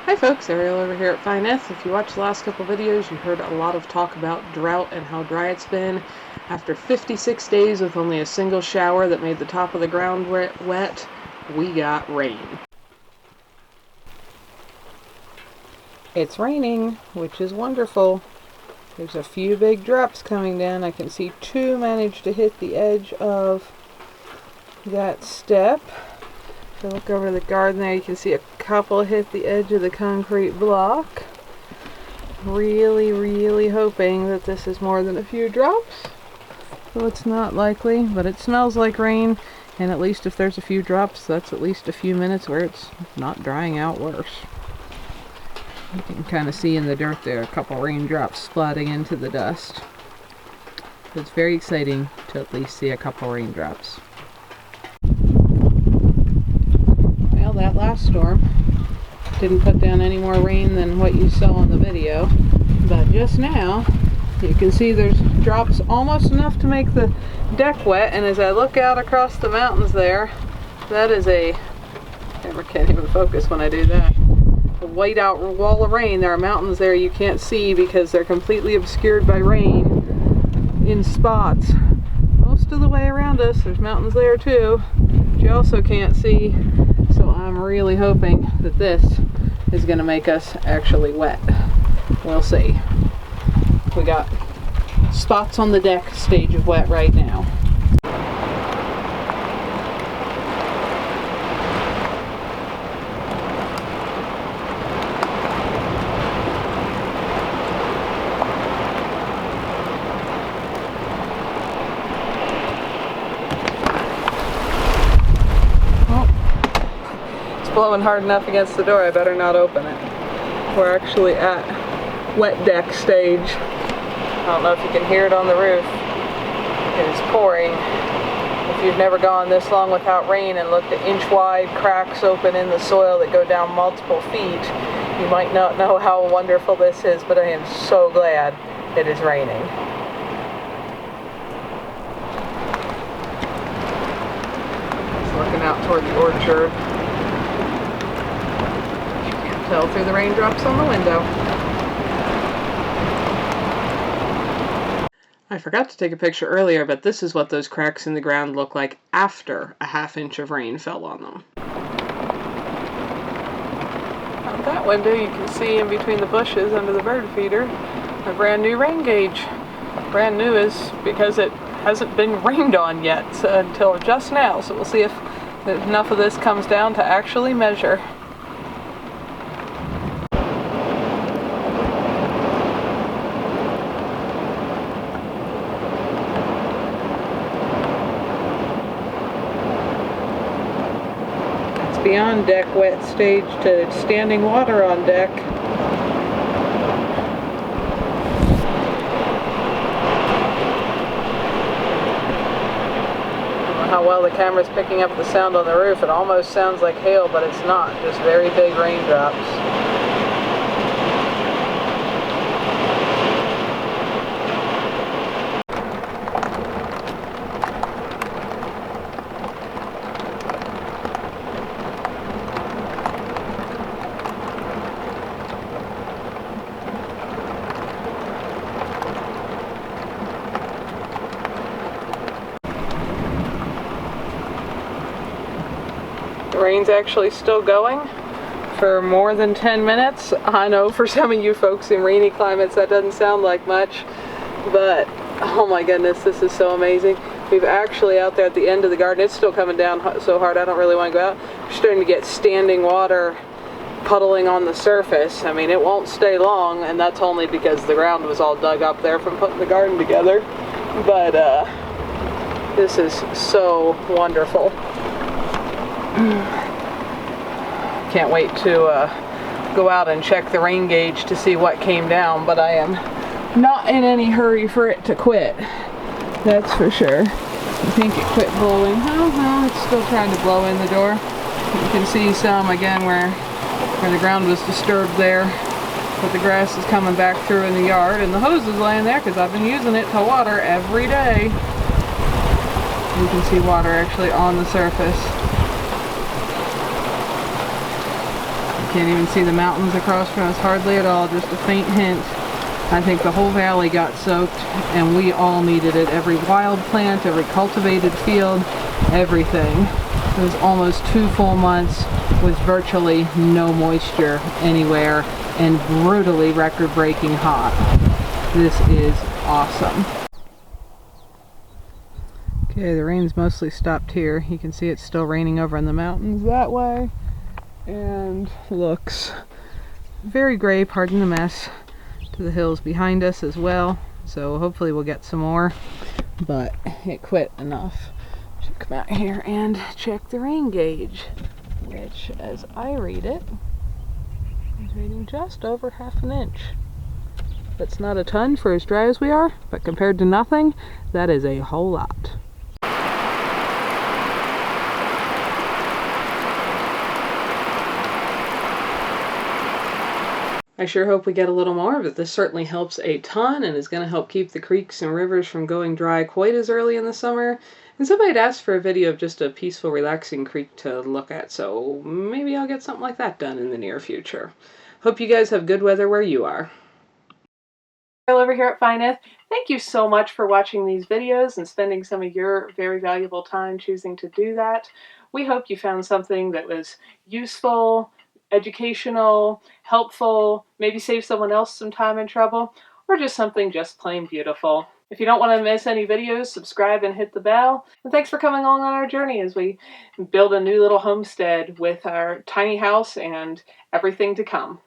Hi folks, Ariel over here at Nyth. If you watched the last couple videos, you heard a lot of talk about drought and how dry it's been. After 56 days with only a single shower that made the top of the ground wet, we got rain. It's raining, which is wonderful. There's a few big drops coming down. I can see two manage to hit the edge of that step. If you look over the garden there, you can see a couple hit the edge of the concrete block. Really hoping that this is more than a few drops. So it's not likely, but it smells like rain, and at least if there's a few drops, that's at least a few minutes where it's not drying out worse. You can kind of see in the dirt there a couple raindrops splatting into the dust. It's very exciting to at least see a couple raindrops. Well, that last storm didn't put down any more rain than what you saw in the video, but just now you can see there's drops almost enough to make the deck wet, and as I look out across the mountains there, that is a camera can't even focus when I do that. A white out wall of rain. There are mountains there you can't see because they're completely obscured by rain in spots. Most of the way around us there's mountains there too, but you also can't see. So I'm really hoping that this is going to make us actually wet. We'll see. We got spots on the deck stage of wet right now. Blowing hard enough against the door, I better not open it. We're actually at wet deck stage. I don't know if you can hear it on the roof. It is pouring. If you've never gone this long without rain and looked at inch-wide cracks open in the soil that go down multiple feet, you might not know how wonderful this is, but I am so glad it is raining. Just looking out toward the orchard. Tell through the raindrops on the window. I forgot to take a picture earlier, but this is what those cracks in the ground look like after a ½ inch of rain fell on them. Out that window you can see in between the bushes under the bird feeder a brand new rain gauge. Brand new is because it hasn't been rained on yet until just now, so we'll see if enough of this comes down to actually measure. Beyond deck wet stage to standing water on deck. I don't know how well the camera's picking up the sound on the roof. It almost sounds like hail, but it's not. Just very big raindrops. The rain's actually still going for more than 10 minutes. I know for some of you folks in rainy climates that doesn't sound like much, but oh my goodness, this is so amazing. We've actually out there at the end of the garden, it's still coming down so hard I don't really want to go out. We're starting to get standing water puddling on the surface. I mean, it won't stay long, and that's only because the ground was all dug up there from putting the garden together. But this is so wonderful. Can't wait to go out and check the rain gauge to see what came down, but I am not in any hurry for it to quit. That's for sure. I think it quit blowing. It's still trying to blow in the door. You can see some again where the ground was disturbed there, but the grass is coming back through in the yard, and the hose is laying there because I've been using it to water every day. You can see water actually on the surface. Can't even see the mountains across from us hardly at all, just a faint hint. I think the whole valley got soaked, and we all needed it. Every wild plant, every cultivated field, everything. It was almost 2 full months with virtually no moisture anywhere and brutally record-breaking hot. This is awesome. Okay, the rain's mostly stopped here. You can see it's still raining over in the mountains that way. And looks very gray, pardon the mess, to the hills behind us as well. So hopefully we'll get some more. But it quit enough to come out here and check the rain gauge, which, as I read it, is reading just over ½ an inch. That's not a ton for as dry as we are, but compared to nothing, that is a whole lot. I sure hope we get a little more, but this certainly helps a ton and is going to help keep the creeks and rivers from going dry quite as early in the summer. And somebody had asked for a video of just a peaceful, relaxing creek to look at, so maybe I'll get something like that done in the near future. Hope you guys have good weather where you are. Over here at Nyth, thank you so much for watching these videos and spending some of your very valuable time choosing to do that. We hope you found something that was useful, educational, helpful, maybe save someone else some time and trouble, or just something just plain beautiful. If you don't want to miss any videos, subscribe and hit the bell. And thanks for coming along on our journey as we build a new little homestead with our tiny house and everything to come.